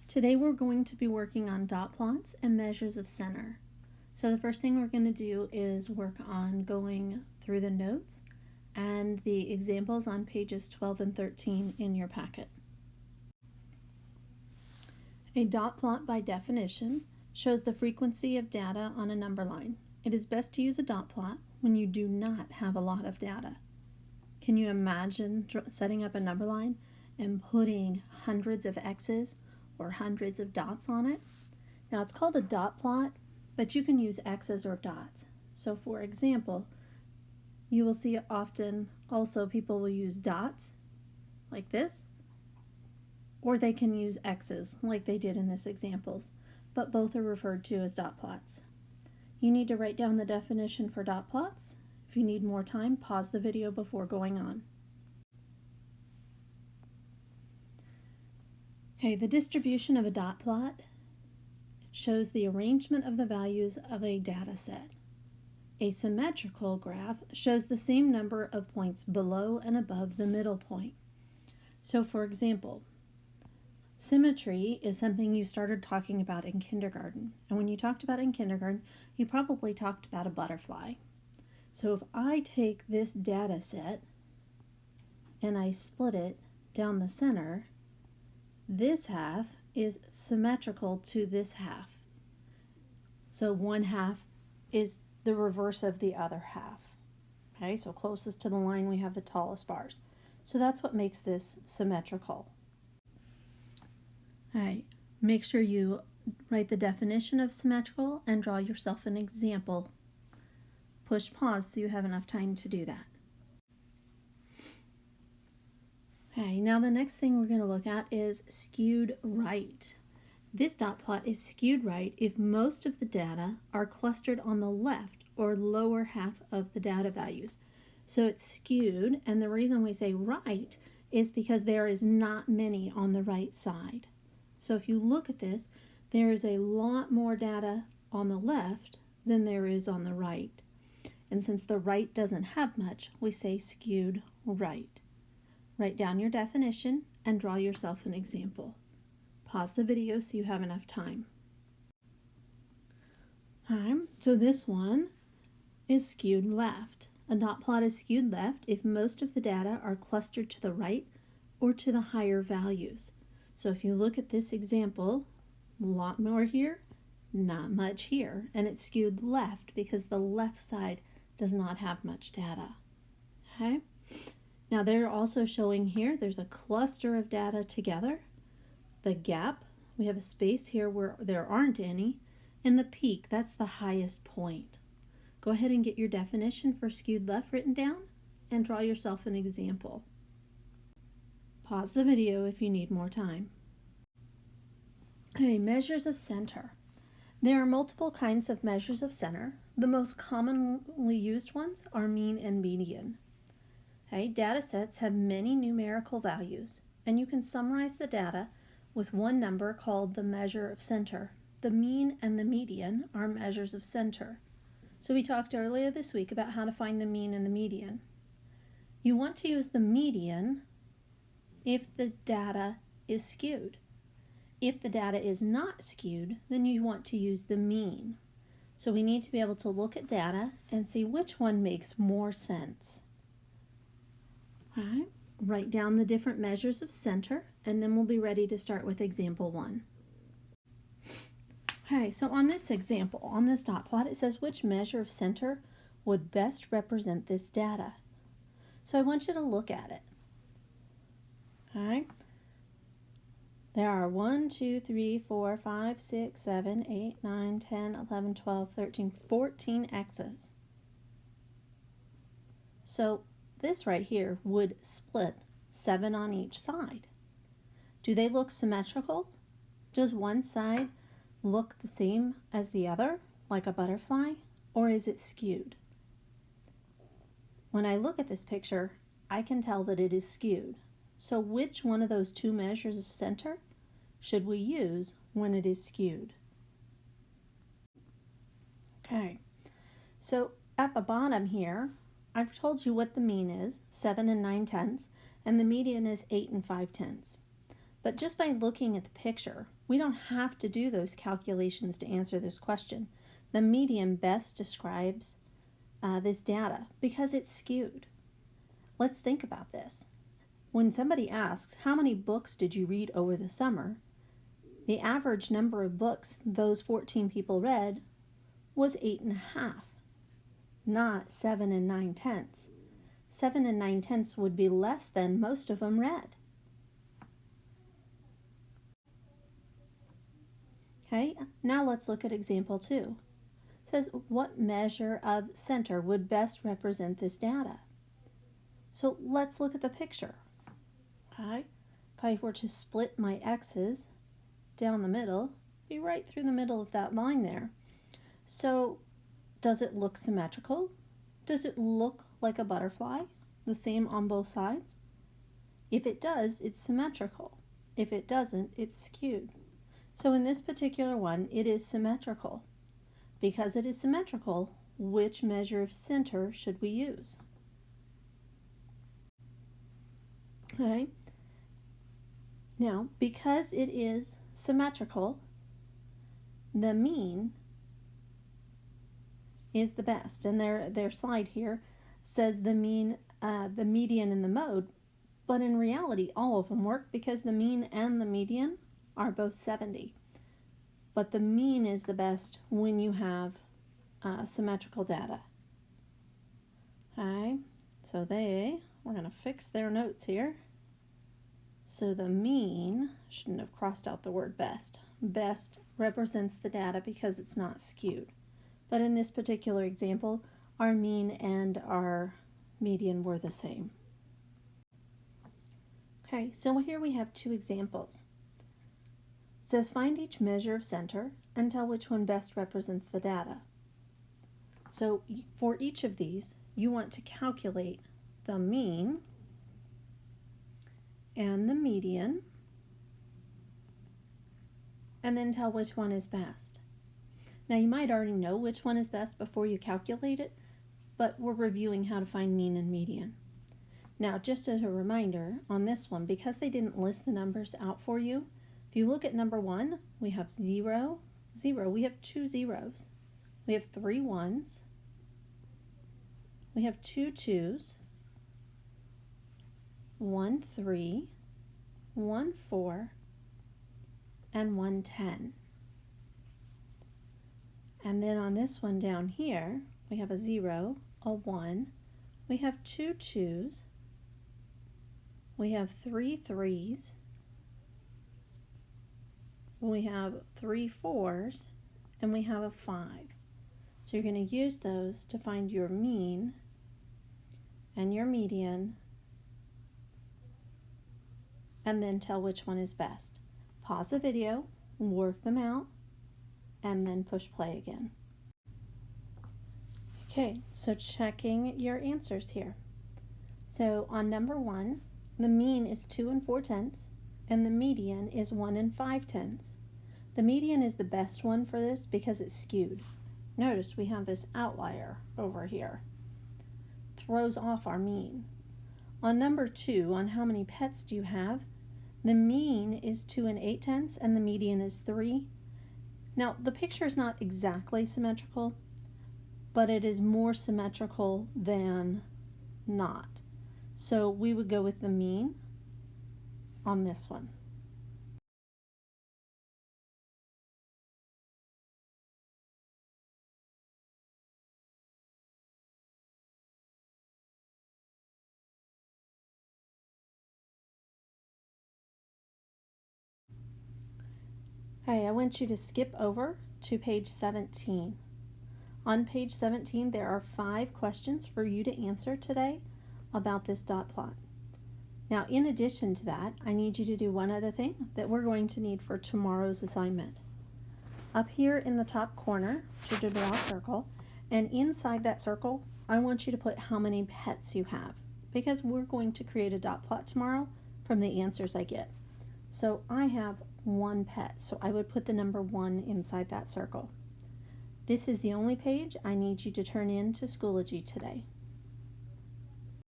Today we're going to be working on dot plots and measures of center. So the first thing we're going to do is work on going through the notes and the examples on pages 12 and 13 in your packet. A dot plot, by definition, shows the frequency of data on a number line. It is best to use a dot plot when you do not have a lot of data. Can you imagine setting up a number line and putting hundreds of X's or hundreds of dots on it? Now it's called a dot plot, but you can use X's or dots. So for example, you will see often also people will use dots like this, or they can use X's like they did in this examples, but both are referred to as dot plots. You need to write down the definition for dot plots. If you need more time, pause the video before going on. Okay, the distribution of a dot plot shows the arrangement of the values of a data set. A symmetrical graph shows the same number of points below and above the middle point. So for example, symmetry is something you started talking about in kindergarten. And when you talked about it in kindergarten, you probably talked about a butterfly. So if I take this data set and I split it down the center, this half is symmetrical to this half. So one half is the reverse of the other half. Okay, so closest to the line we have the tallest bars. So that's what makes this symmetrical. All right, make sure you write the definition of symmetrical and draw yourself an example. Push pause so you have enough time to do that. Okay, now the next thing we're going to look at is skewed right. This dot plot is skewed right if most of the data are clustered on the left or lower half of the data values. So it's skewed, and the reason we say right is because there is not many on the right side. So if you look at this, there is a lot more data on the left than there is on the right. And since the right doesn't have much, we say skewed right. Write down your definition and draw yourself an example. Pause the video so you have enough time. So this one is skewed left. A dot plot is skewed left if most of the data are clustered to the right or to the higher values. So if you look at this example, a lot more here, not much here, and it's skewed left because the left side does not have much data. Okay? Now they're also showing here, there's a cluster of data together. The gap, we have a space here where there aren't any, and the peak, that's the highest point. Go ahead and get your definition for skewed left written down and draw yourself an example. Pause the video if you need more time. Okay, measures of center. There are multiple kinds of measures of center. The most commonly used ones are mean and median. Okay, data sets have many numerical values, and you can summarize the data with one number called the measure of center. The mean and the median are measures of center. So we talked earlier this week about how to find the mean and the median. You want to use the median if the data is skewed. If the data is not skewed, then you want to use the mean. So we need to be able to look at data and see which one makes more sense. All right, write down the different measures of center, and then we'll be ready to start with example 1. Okay, so on this example, on this dot plot, it says which measure of center would best represent this data. So I want you to look at it. All right. There are 1, 2, 3, 4, 5, 6, 7, 8, 9, 10, 11, 12, 13, 14 X's. So this right here would split 7 on each side. Do they look symmetrical? Does one side look the same as the other, like a butterfly, or is it skewed? When I look at this picture, I can tell that it is skewed. So which one of those two measures of center should we use when it is skewed? Okay, so at the bottom here, I've told you what the mean is, 7 9/10, and the median is 8 5/10. But just by looking at the picture, we don't have to do those calculations to answer this question. The median best describes this data because it's skewed. Let's think about this. When somebody asks, how many books did you read over the summer? The average number of books those 14 people read was 8.5, not 7 9/10. 7 9/10 would be less than most of them read. Okay, now let's look at example 2. It says, what measure of center would best represent this data? So let's look at the picture. Okay, if I were to split my x's down the middle, be right through the middle of that line there. So does it look symmetrical? Does it look like a butterfly, the same on both sides? If it does, it's symmetrical. If it doesn't, it's skewed. So in this particular one, it is symmetrical. Because it is symmetrical, which measure of center should we use? Okay. Now, because it is symmetrical, the mean is the best. And their slide here says the mean, the median, and the mode. But in reality, all of them work because the mean and the median are both 70. But the mean is the best when you have symmetrical data. Okay, so we're going to fix their notes here. So the mean, shouldn't have crossed out the word best. Best represents the data because it's not skewed. But in this particular example, our mean and our median were the same. Okay, so here we have 2 examples. It says find each measure of center and tell which one best represents the data. So for each of these, you want to calculate the mean and the median, and then tell which one is best. Now you might already know which one is best before you calculate it, but we're reviewing how to find mean and median. Now just as a reminder on this one, because they didn't list the numbers out for you, if you look at number 1, we have 0, 0. We have 2 zeros. We have 3 ones. We have 2 2s. 1 3, 1 4, and 1 10. And then on this one down here, we have a 0, a 1. We have 2 2s. We have 3 3s. We have 3 4s, and we have a 5. So you're going to use those to find your mean and your median, and then tell which one is best. Pause the video, work them out, and then push play again. Okay, so checking your answers here. So on number 1, the mean is 2 4/10, and the median is 1 5/10. The median is the best one for this because it's skewed. Notice we have this outlier over here. Throws off our mean. On number 2, on how many pets do you have, the mean is 2 8/10 and the median is 3. Now the picture is not exactly symmetrical, but it is more symmetrical than not. So we would go with the mean on this one. Okay, I want you to skip over to page 17. On page 17, there are 5 questions for you to answer today about this dot plot. Now, in addition to that, I need you to do one other thing that we're going to need for tomorrow's assignment. Up here in the top corner, should you draw a circle, and inside that circle, I want you to put how many pets you have, because we're going to create a dot plot tomorrow from the answers I get. So I have 1 pet, so I would put the number 1 inside that circle. This is the only page I need you to turn in to Schoology today.